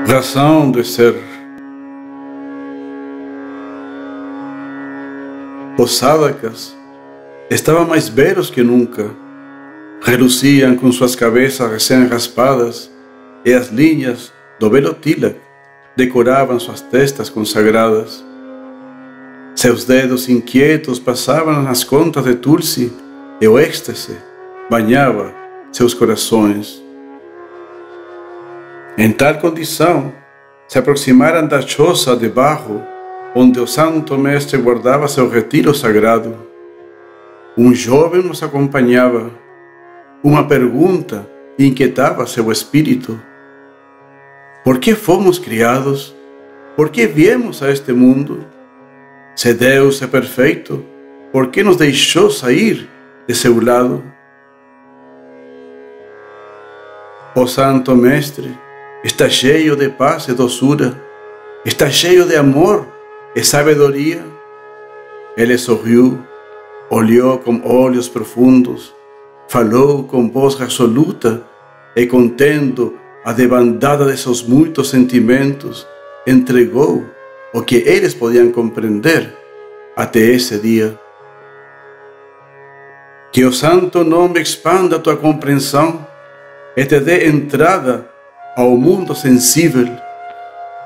razão de ser. Os sábacas estavam mais belos que nunca, reluciam com suas cabeças recém-raspadas e as linhas do belo tilak decoravam suas testas consagradas. Seus dedos inquietos passavam nas contas de Tulsi e o êxtase banhava seus corações. Em tal condição, se aproximaram da choza de barro onde o Santo Mestre guardava seu retiro sagrado. Um jovem os acompanhava. Uma pergunta inquietava seu espírito. Por que fomos criados? Por que viemos a este mundo? Se Deus é perfeito, por que nos deixou sair de seu lado? O Santo Mestre está cheio de paz e doçura, está cheio de amor e sabedoria. Ele sorriu, olhou com olhos profundos, falou com voz resoluta e, contendo a debandada de seus muitos sentimentos, entregou o que eles podiam compreender até esse dia. Que o santo nome expanda tua compreensão e te dê entrada ao mundo sensível,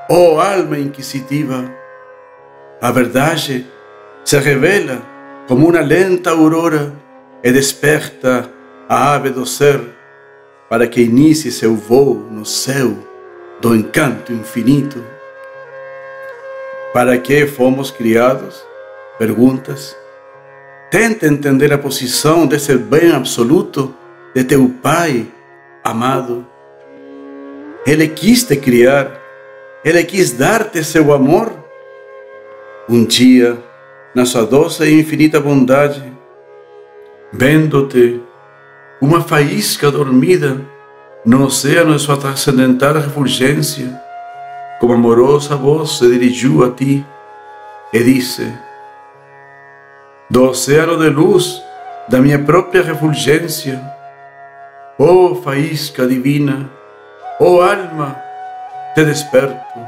ó alma inquisitiva. A verdade se revela como uma lenta aurora e desperta a ave do ser para que inicie seu voo no céu do encanto infinito. Para que fomos criados? Perguntas. Tenta entender a posição desse bem absoluto de teu Pai amado. Ele quis te criar, Ele quis dar-te seu amor. Um dia, na sua doce e infinita bondade, vendo-te uma faísca dormida no oceano de sua transcendental refulgência, com amorosa voz se dirigiu a ti e disse: do oceano de luz da minha própria refulgência, ó faísca divina, ó alma, te desperto.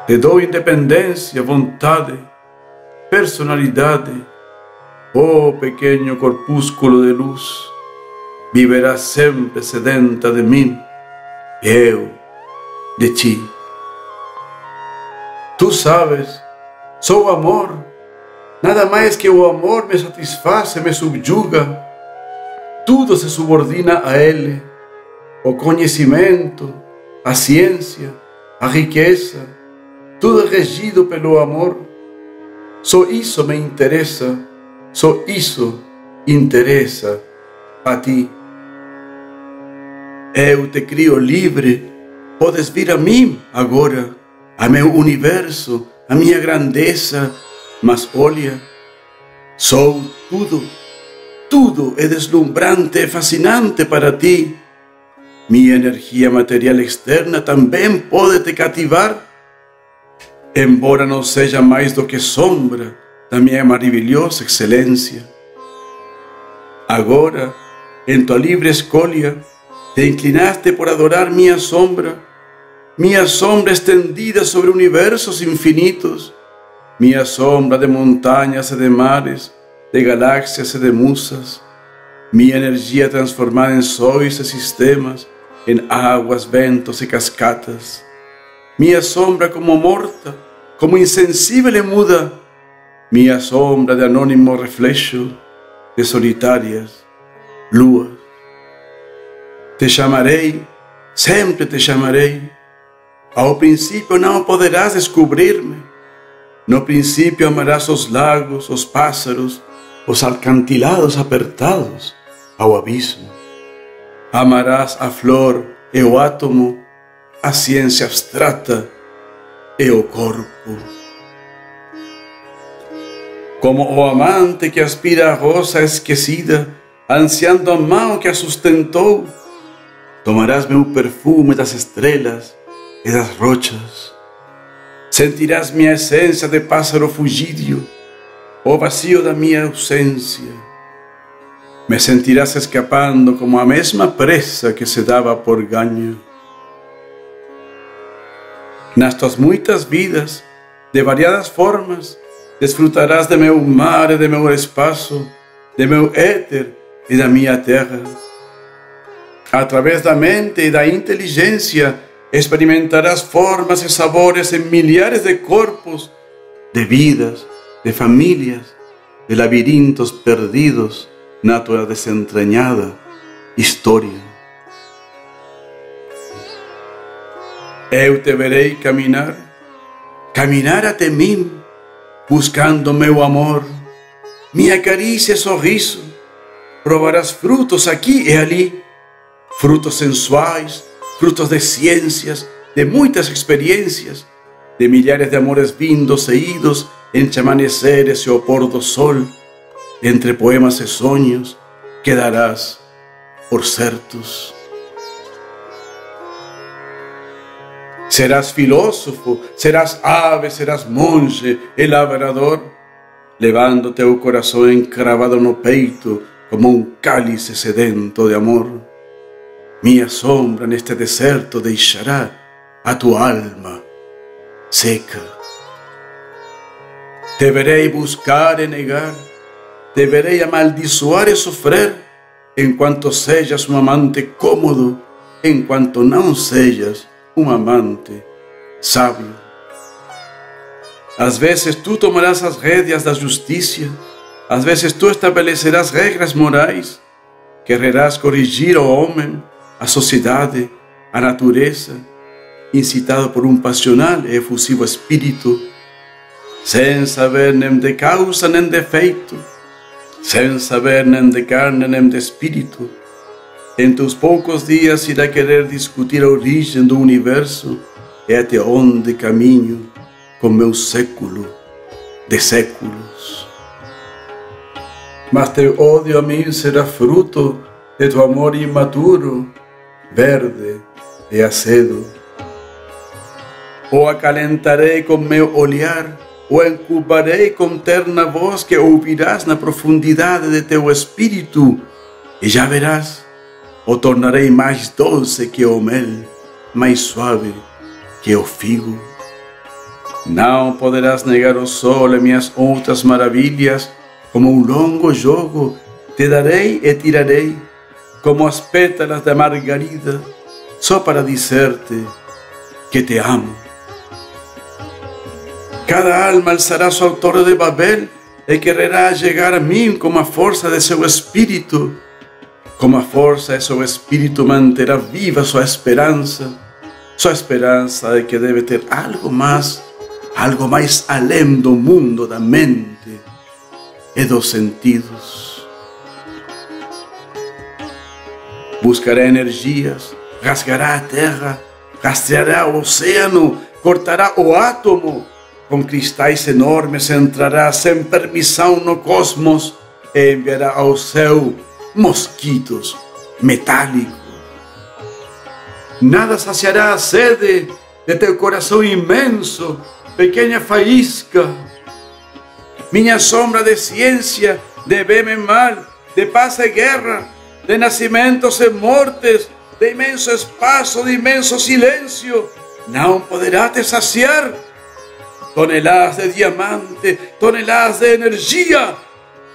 Te dou independência, vontade, personalidade. Ó pequeno corpúsculo de luz, viverás sempre sedenta de mim, e eu de ti. Tu sabes, sou amor, nada mais que o amor me satisfaz, me subjuga. Tudo se subordina a ele, o conhecimento, a ciência, a riqueza, tudo é regido pelo amor. Só isso me interessa, só isso interessa a ti. Eu te crio livre, podes vir a mim agora, a meu universo, a minha grandeza, mas olha, sou tudo, tudo é deslumbrante e fascinante para ti. Minha energia material externa também pode te cativar, embora não seja mais do que sombra da minha maravilhosa excelência. Agora, em tua livre escolha, te inclinaste por adorar minha sombra estendida sobre universos infinitos, minha sombra de montanhas e de mares, de galáxias e de musas, minha energia transformada em sóis e sistemas, em águas, ventos e cascatas, minha sombra como morta, como insensível e muda, minha sombra de anônimo reflexo de solitárias luas. Te chamarei, sempre te chamarei. Ao princípio não poderás descobrir-me. No princípio amarás os lagos, os pássaros, os alcantilados apertados ao abismo. Amarás a flor e o átomo, a ciência abstrata e o corpo. Como o amante que aspira a rosa esquecida, ansiando a mão que a sustentou, tomarás meu perfume das estrelas e das rochas. Sentirás minha essência de pássaro fugidio, o vazio da minha ausência. Me sentirás escapando como a mesma presa que se dava por ganho. Nestas muitas vidas, de variadas formas, desfrutarás de meu mar e de meu espaço, de meu éter e da minha terra. Através da mente e da inteligência, experimentarás formas e sabores em milhares de corpos, de vidas, de famílias, de labirintos perdidos na tua desentranhada história. Eu te verei caminhar até mim, buscando meu amor, minha carícia e sorriso. Provarás frutos aqui e ali, frutos sensuais, frutos de ciências, de muitas experiências, de milhares de amores vindos e idos entre amaneceres e o pôr do sol, entre poemas e sonhos, quedarás por certos. Serás filósofo, serás ave, serás monge e labrador, levando teu coração encravado no peito como um cálice sedento de amor. Minha sombra neste deserto deixará a tua alma seca. Te verei buscar e negar, te verei amaldiçoar e sofrer, enquanto sejas um amante cômodo, enquanto não sejas um amante sábio. Às vezes tu tomarás as rédeas da justiça, às vezes tu estabelecerás regras morais, quererás corrigir o homem, a sociedade, a natureza, incitado por um passional e efusivo espírito, sem saber nem de causa nem de efeito, sem saber nem de carne nem de espírito. Em teus poucos dias irá querer discutir a origem do universo e até onde caminho com meu século de séculos. Mas teu ódio a mim será fruto de teu amor imaturo, verde e azedo. O acalentarei com meu olhar, o incubarei com terna voz que ouvirás na profundidade de teu espírito, e já verás, o tornarei mais doce que o mel, mais suave que o figo. Não poderás negar o sol e minhas outras maravilhas, como um longo jogo te darei e tirarei, como as pétalas da margarida, só para dizer-te que te amo. Cada alma alçará sua torre de Babel e quererá chegar a mim com a força de seu espírito. Com a força de seu espírito manterá viva sua esperança de que deve ter algo mais além do mundo da mente e dos sentidos. Buscará energias, rasgará a terra, rastreará o oceano, cortará o átomo, com cristais enormes entrará sem permissão no cosmos e enviará ao céu mosquitos metálicos. Nada saciará a sede de teu coração imenso, pequena faísca. Minha sombra de ciência, de bem e mal, de paz e guerra, de nascimentos e mortes, de imenso espaço, de imenso silêncio, não poderá te saciar. Toneladas de diamante, toneladas de energia,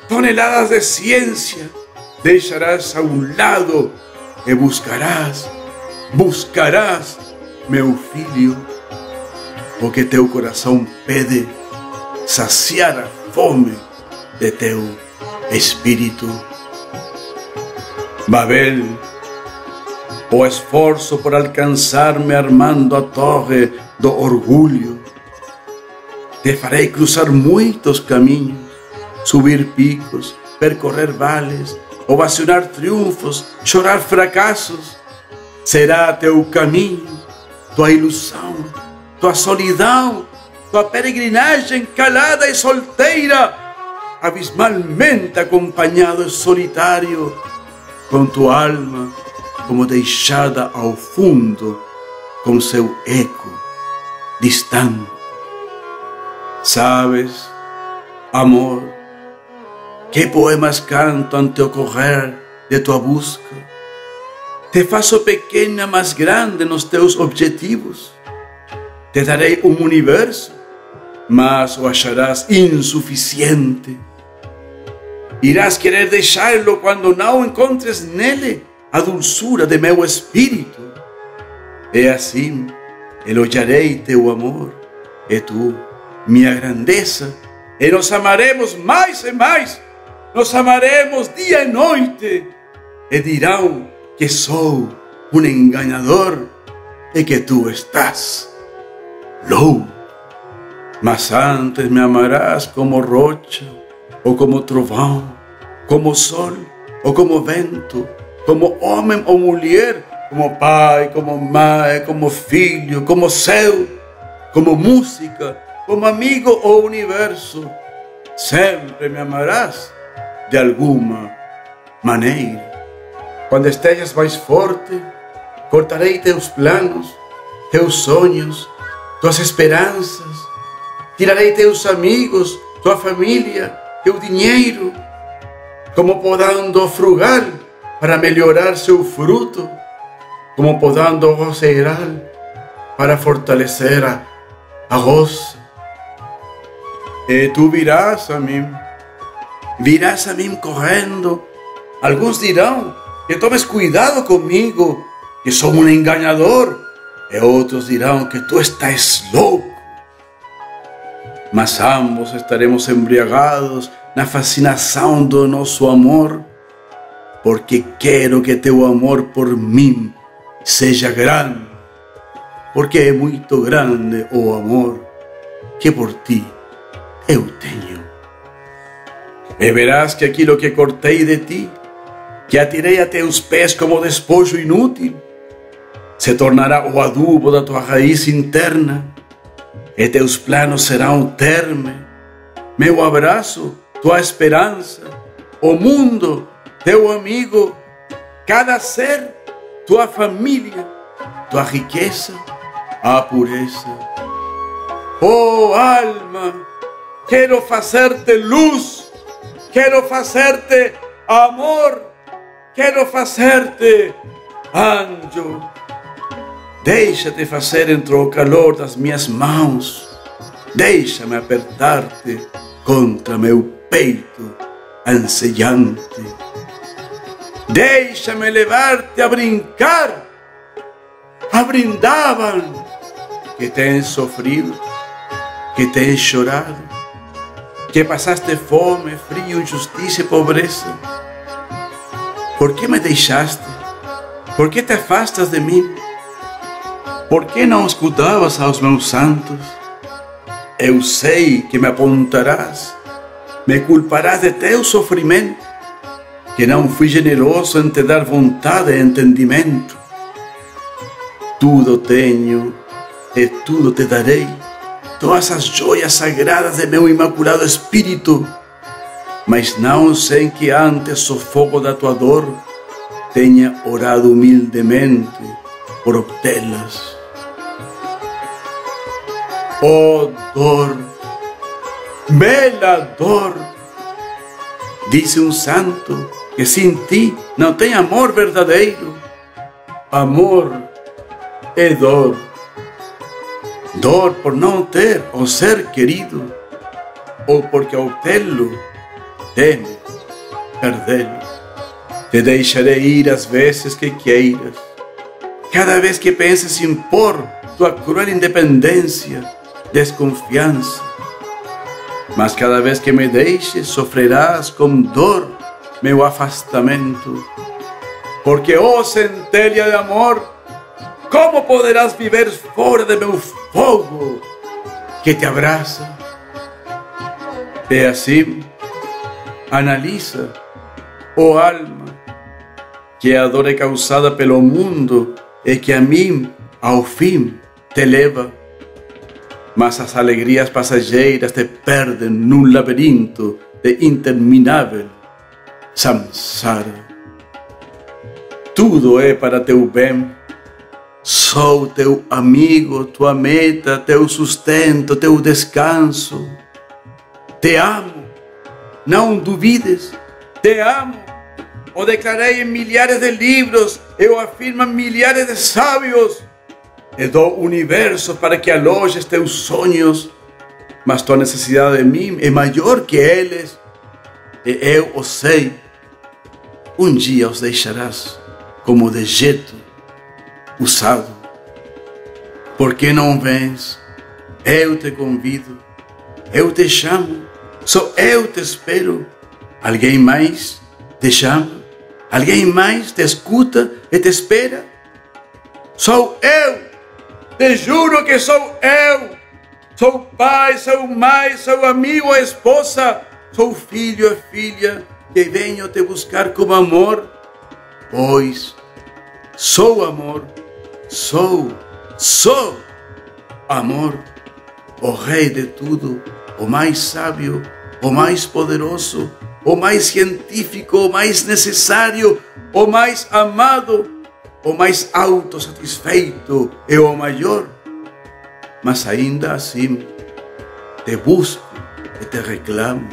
toneladas de ciência, deixarás a um lado e buscarás, meu filho, o que teu coração pede, saciar a fome de teu espírito. Babel, o esforço por alcançar-me armando a torre do orgulho. Te farei cruzar muitos caminhos, subir picos, percorrer vales, ovacionar triunfos, chorar fracassos. Será teu caminho, tua ilusão, tua solidão, tua peregrinagem calada e solteira, abismalmente acompanhado e solitário, com tua alma como deixada ao fundo, com seu eco distante. Sabes, amor, que poemas canto ante o correr de tua busca. Te faço pequena, mas grande nos teus objetivos. Te darei um universo, mas o acharás insuficiente. Irás querer deixá-lo quando não encontres nele a dulçura de meu espírito. E assim elogiarei teu amor e tu, minha grandeza, e nos amaremos mais e mais. Nos amaremos dia e noite, e dirão que sou um enganador e que tu estás louco. Mas antes me amarás como rocha, ou como trovão, como sol, ou como vento, como homem ou mulher, como pai, como mãe, como filho, como céu, como música, como amigo ou universo. Sempre me amarás de alguma maneira. Quando estejas mais forte, cortarei teus planos, teus sonhos, tuas esperanças, tirarei teus amigos, tua família, teu dinheiro, como podando frugal para melhorar seu fruto, como podando roceirar para fortalecer a roça. E tu virás a mim correndo. Alguns dirão que tomes cuidado comigo, que sou um enganador, e outros dirão que tu estás louco. Mas ambos estaremos embriagados na fascinação do nosso amor, porque quero que teu amor por mim seja grande, porque é muito grande o amor que por ti eu tenho. E verás que aquilo que cortei de ti, que atirei a teus pés como despojo inútil, se tornará o adubo da tua raiz interna, e teus planos serão o terme, meu abraço, tua esperança, o mundo, teu amigo, cada ser, tua família, tua riqueza, a pureza. Oh alma, quero fazer-te luz, quero fazer-te amor, quero fazer-te anjo. Deixa-te fazer entre o calor das minhas mãos. Deixa-me apertar-te contra meu peito anseiante. Deixa-me levar-te a brincar, a Brindavan, que tens sofrido, que tens chorado, que passaste fome, frio, injustiça e pobreza. Por que me deixaste? Por que te afastas de mim? Por que não escutavas aos meus santos? Eu sei que me apontarás, me culparás de teu sofrimento, que não fui generoso em te dar vontade e entendimento. Tudo tenho e tudo te darei, todas as joias sagradas de meu imaculado espírito, mas não sem que antes o fogo da tua dor tenha orado humildemente por obtê-las. Oh dor, bela dor, disse um santo que sem ti não tem amor verdadeiro. Amor é dor, dor por não ter o ser querido, ou porque ao tê-lo temes perdê-lo. Te deixarei ir às vezes que queiras, cada vez que penses impor tua cruel independência, desconfiança. Mas cada vez que me deixes, sofrerás com dor meu afastamento. Porque, oh centelha de amor, como poderás viver fora de meu fogo que te abraça? E assim, analisa, oh alma, que a dor é causada pelo mundo e que a mim, ao fim, te leva. Mas as alegrias passageiras te perdem num labirinto de interminável samsara. Tudo é para teu bem. Sou teu amigo, tua meta, teu sustento, teu descanso. Te amo, não duvides, te amo. O declarei em milhares de livros, eu afirmo em milhares de sábios. e dou universo para que alojes teus sonhos, mas tua necessidade de mim é maior que eles, e eu o sei. Um dia os deixarás como dejeto usado. Por que não vens? Eu te convido, eu te chamo, só eu te espero. Alguém mais te chama? Alguém mais te escuta e te espera? Sou eu, te juro que sou eu. Sou pai, sou mãe, sou amigo ou esposa, sou filho ou filha que venho te buscar com amor, pois sou amor, sou amor, o rei de tudo, o mais sábio, o mais poderoso, o mais científico, o mais necessário, o mais amado, o mais autossatisfeito e o maior. Mas ainda assim te busco e te reclamo.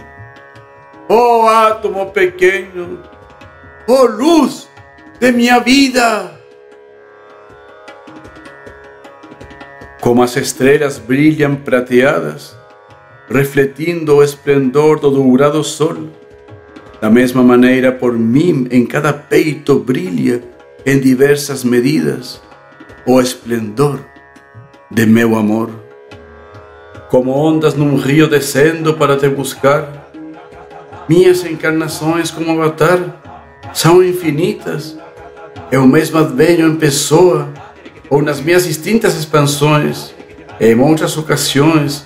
Oh átomo pequeno, oh luz de minha vida. Como as estrelas brilham prateadas, refletindo o esplendor do dourado sol, da mesma maneira por mim em cada peito brilha em diversas medidas o esplendor de meu amor. Como ondas num rio descendo para te buscar, minhas encarnações como avatar são infinitas. Eu mesmo advenho em pessoa ou nas minhas distintas expansões, e em outras ocasiões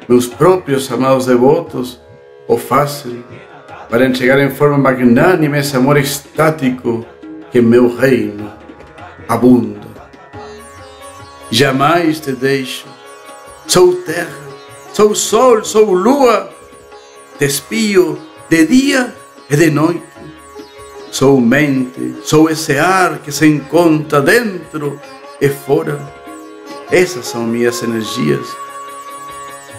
meus próprios amados devotos o fazem para entregar em forma magnânima esse amor estático que meu reino abunda. Jamais te deixo, sou terra, sou sol, sou lua, te espio de dia e de noite. Sou mente, sou esse ar que se encontra dentro e fora. Essas são minhas energias.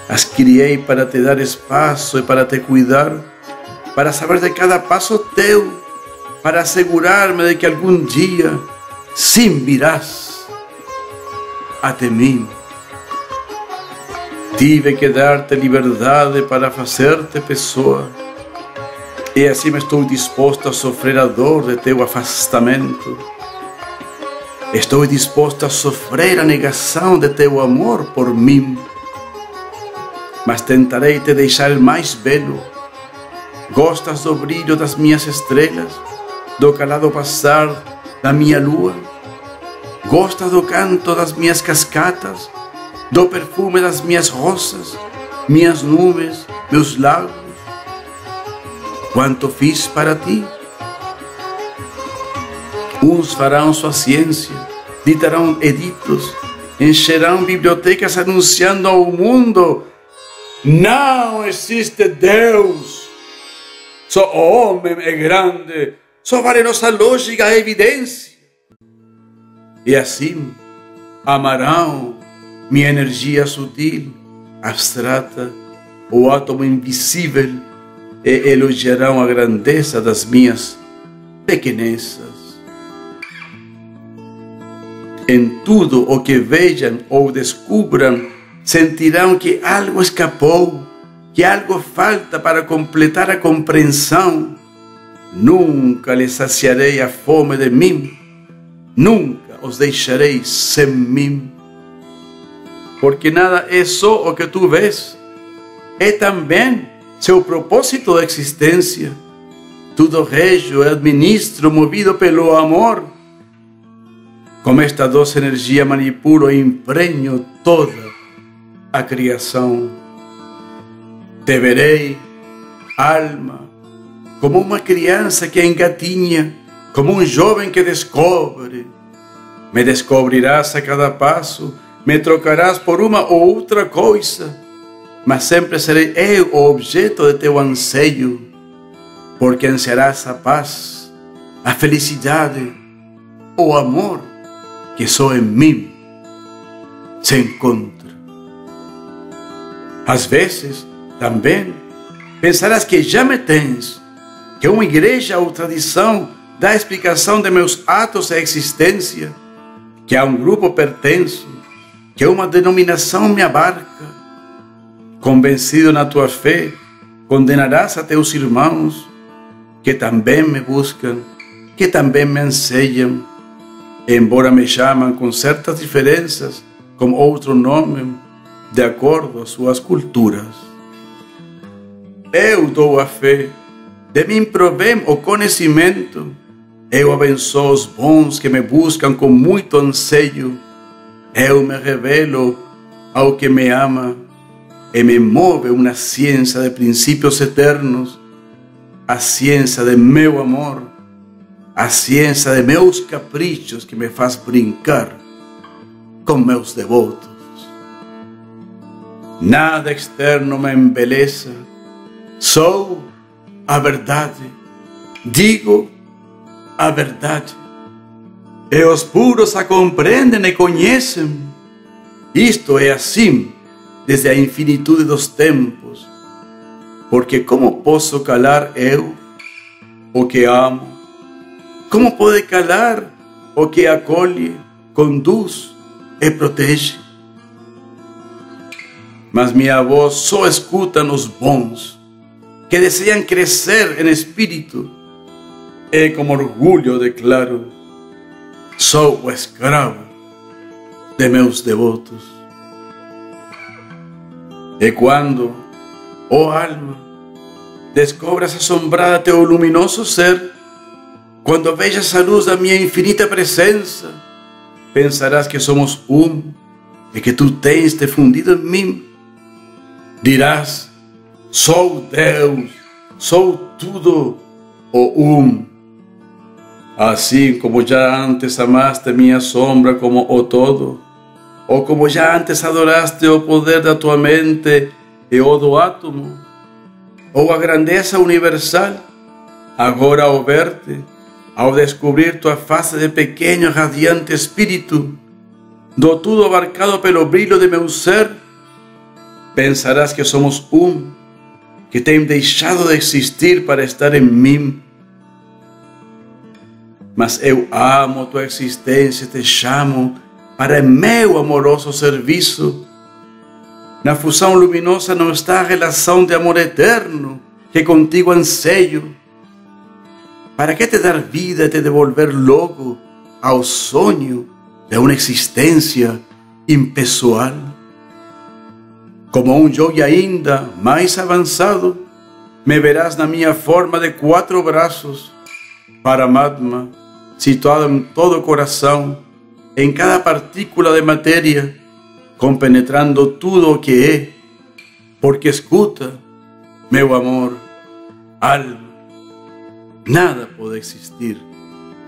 As criei para te dar espaço e para te cuidar, para saber de cada passo teu, para assegurar-me de que algum dia sim virás até mim. Tive que dar-te liberdade para fazer-te pessoa, e assim estou disposto a sofrer a dor de teu afastamento. Estou disposto a sofrer a negação de teu amor por mim, mas tentarei te deixar mais belo. Gostas do brilho das minhas estrelas, do calado passar da minha lua? Gostas do canto das minhas cascatas, do perfume das minhas rosas, minhas nuvens, meus lagos? Quanto fiz para ti? Uns farão sua ciência, ditarão editos, encherão bibliotecas anunciando ao mundo: não existe Deus, só o homem é grande, só vale nossa lógica a evidência. E assim amarão minha energia sutil, abstrata, o átomo invisível, e elogiarão a grandeza das minhas pequenezas. Em tudo o que vejam ou descubram, sentirão que algo escapou, que algo falta para completar a compreensão. Nunca lhes saciarei a fome de mim, nunca os deixarei sem mim. Porque nada é só o que tu vês, é também seu propósito de existência. Tudo rego e administro movido pelo amor. Com esta doce energia manipulo e impregno toda a criação. Te verei, alma, como uma criança que engatinha, como um jovem que descobre. Me descobrirás a cada passo, me trocarás por uma ou outra coisa, mas sempre serei eu o objeto de teu anseio, porque ansiarás a paz, a felicidade, o amor que só em mim se encontra. Às vezes, também, pensarás que já me tens, que uma igreja ou tradição dá explicação de meus atos e existência, que a um grupo pertenço, que uma denominação me abarca. Convencido na tua fé, condenarás a teus irmãos, que também me buscam, que também me ensejam, embora me chamam com certas diferenças, com outro nome, de acordo às suas culturas. Eu dou a fé, de mim provém o conhecimento, eu abençoo os bons que me buscam com muito anseio, eu me revelo ao que me ama e me move uma ciência de princípios eternos, a ciência de meu amor, a ciência de meus caprichos que me faz brincar com meus devotos. Nada externo me embeleza, sou a verdade, digo a verdade, e os puros a compreendem e conhecem. Isto é assim desde a infinitude dos tempos, porque como posso calar eu o que amo? Como pode calar o que acolhe, conduz e protege? Mas minha voz só escuta nos bons, que desejam crescer em espírito, e com orgulho declaro: sou o escravo de meus devotos. E quando, ó alma, descobras assombrada teu luminoso ser, quando vejas a luz da minha infinita presença, pensarás que somos e que tu tens te fundido em mim. Dirás: sou Deus, sou tudo o Assim como já antes amaste minha sombra como o todo, ou como já antes adoraste o poder da tua mente e o do átomo, ou a grandeza universal, agora ao ver-te, ao descobrir tua face de pequeno radiante espírito, do tudo abarcado pelo brilho de meu ser, pensarás que somos que tem deixado de existir para estar em mim. Mas eu amo tua existência e te chamo para meu amoroso serviço. Na fusão luminosa não está a relação de amor eterno que contigo anseio. Para que te dar vida e te devolver logo ao sonho de uma existência impessoal? Como um yogi ainda mais avançado, me verás na minha forma de 4 braços, Paramatma, situado em todo o coração, em cada partícula de matéria, compenetrando tudo o que é, porque escuta, meu amor, alma, nada pode existir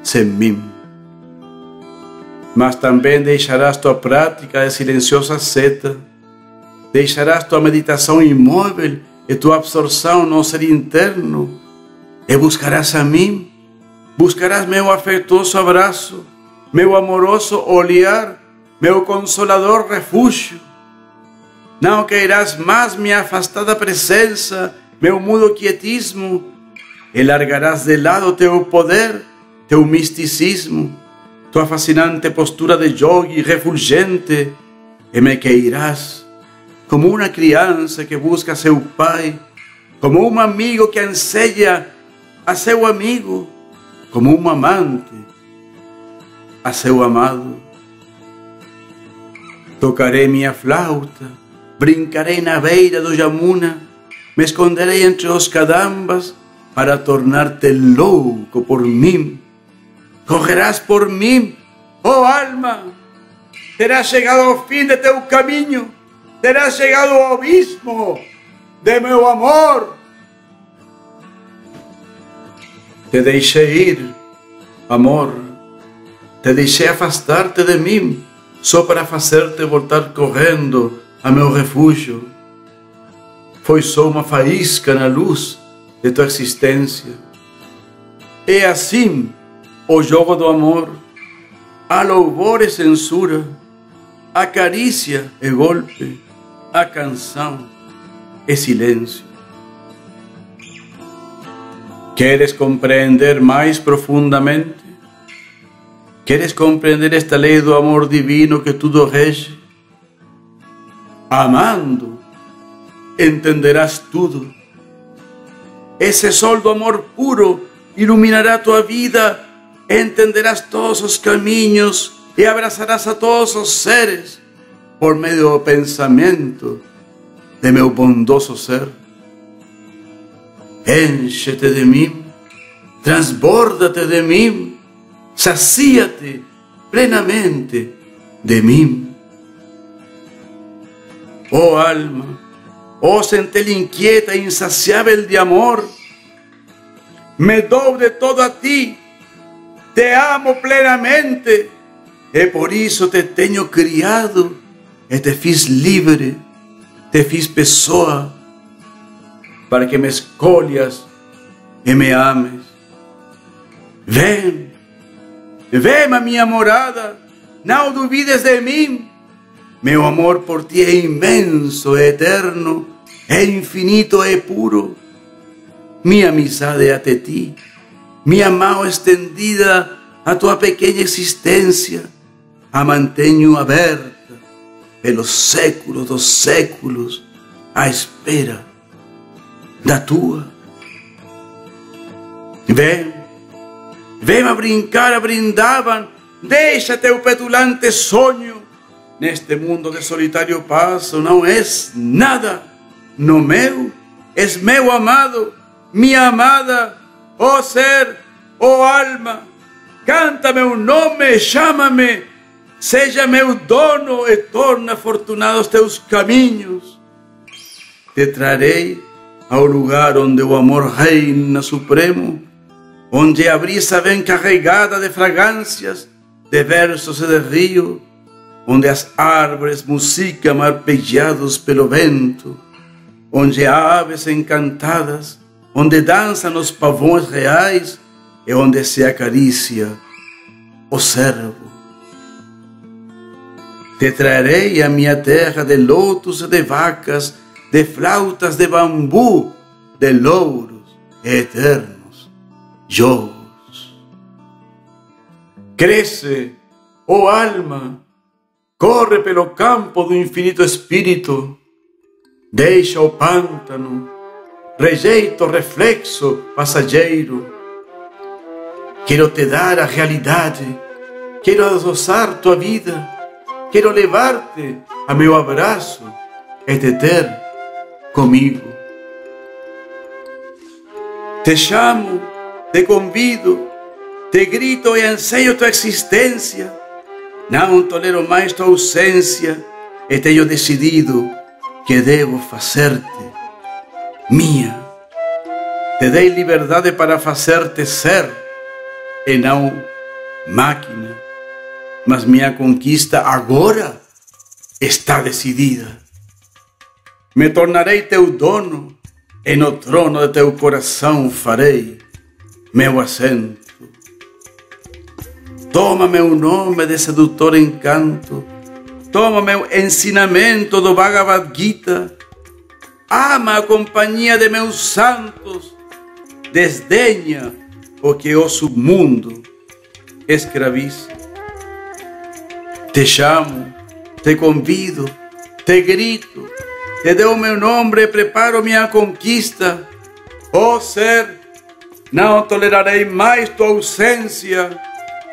sem mim. Mas também deixarás tua prática de silenciosa seta, deixarás tua meditação imóvel e tua absorção no ser interno, e buscarás a mim. Buscarás meu afetuoso abraço, meu amoroso olhar, meu consolador refúgio. Não queirás mais minha afastada presença, meu mudo quietismo, e largarás de lado teu poder, teu misticismo, tua fascinante postura de yogi refulgente, e me queirás como uma criança que busca seu pai, como um amigo que anseia a seu amigo, como um amante a seu amado. Tocarei minha flauta, brincarei na beira do Yamuna, me esconderei entre os cadambas para tornar-te louco por mim. Correrás por mim, oh alma, terás chegado ao fim de teu caminho, terás chegado ao abismo de meu amor. Te deixei ir, amor, te deixei afastar-te de mim, só para fazer-te voltar correndo a meu refúgio. Foi só uma faísca na luz de tua existência. É assim o jogo do amor, a louvor e censura, a carícia e golpe, a canção e silêncio. ¿Quieres compreender mais profundamente? ¿Quieres compreender esta lei do amor divino que tudo rege? amando, entenderás tudo. Ese sol do amor puro iluminará tua vida, entenderás todos os caminhos e abraçarás a todos os seres por meio do pensamento de meu bondoso ser. Enche-te de mim, transborda-te de mim, sacia-te plenamente de mim. Oh alma, oh centelha inquieta e insaciável de amor, me dou de todo a ti, te amo plenamente, e por isso te tenho criado, e te fiz livre, te fiz pessoa, para que me escolhas e me ames. Vem, vem a minha morada, não duvides de mim. Meu amor por ti é imenso, é eterno, é infinito, é puro. Minha amizade até ti, minha mão estendida a tua pequena existência, a mantenho aberta pelos séculos dos séculos, à espera da tua. Vem, vem a brincar, a brindaban, deixa teu petulante sonho. Neste mundo de solitário passo, não és nada. No meu, és meu amado, minha amada, ó ser, ó alma. Canta meu nome, chama-me, seja meu dono e torna afortunados teus caminhos. Te trarei ao lugar onde o amor reina supremo, onde a brisa vem carregada de fragrâncias, de versos e de rio, onde as árvores musicam arpegiados pelo vento, onde há aves encantadas, onde dançam os pavões reais e onde se acaricia o cervo. Te trarei a minha terra de lotos e de vacas, de flautas de bambu, de louros e eternos jogos. Cresce, ó alma, corre pelo campo do infinito espírito, deixa o pântano, rejeita o reflexo passageiro. Quero te dar a realidade, quero adoçar tua vida, quero levar-te a meu abraço e te ter comigo. Te chamo, te convido, te grito e anseio tua existência. Não tolero mais tua ausência e tenho decidido que devo fazer-te minha. Te dei liberdade para fazer-te ser e não máquina. Mas minha conquista agora está decidida. Me tornarei teu dono e no trono de teu coração farei meu assento. Toma meu nome de sedutor encanto, toma meu ensinamento do Bhagavad Gita, ama a companhia de meus santos, desdenha o que o submundo escraviza. Te chamo, te convido, te grito, te dou meu nome e preparo minha conquista. Ó ser, não tolerarei mais tua ausência.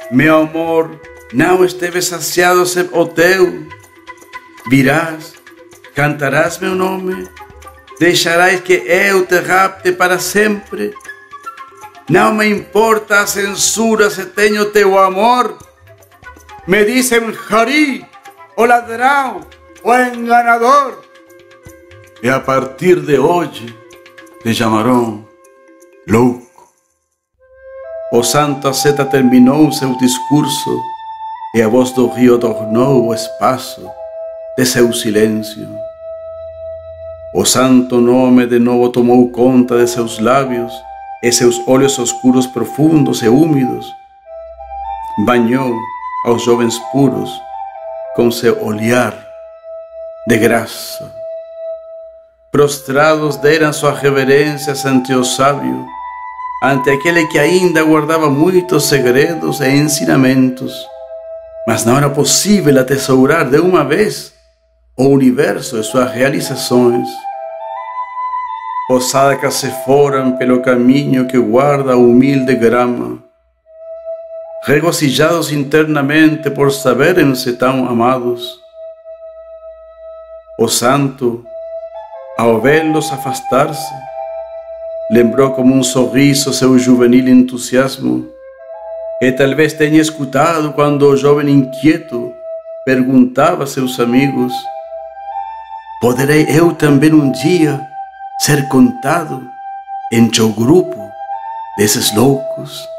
Meu amor não esteve saciado sem o teu. Virás, cantarás meu nome, deixarás que eu te rapte para sempre. Não me importa a censura se tenho teu amor. Me dizem Hari, o ladrão, o enganador. E a partir de hoje te chamarão louco. O santo asceta terminou seu discurso e a voz do rio tornou o espaço de seu silêncio. O santo nome de novo tomou conta de seus lábios e seus olhos escuros, profundos e úmidos banhou aos jovens puros com seu olhar de graça. Prostrados deram sua reverência ante o sábio, ante aquele que ainda guardava muitos segredos e ensinamentos, mas não era possível atesourar de uma vez o universo e suas realizações, ousada que se foram pelo caminho que guarda a humilde grama, regocijados internamente por saberem-se tão amados. O santo, ao vê-los afastar-se, lembrou como um sorriso seu juvenil entusiasmo, que talvez tenha escutado quando o jovem inquieto perguntava a seus amigos: poderei eu também um dia ser contado entre o grupo desses loucos?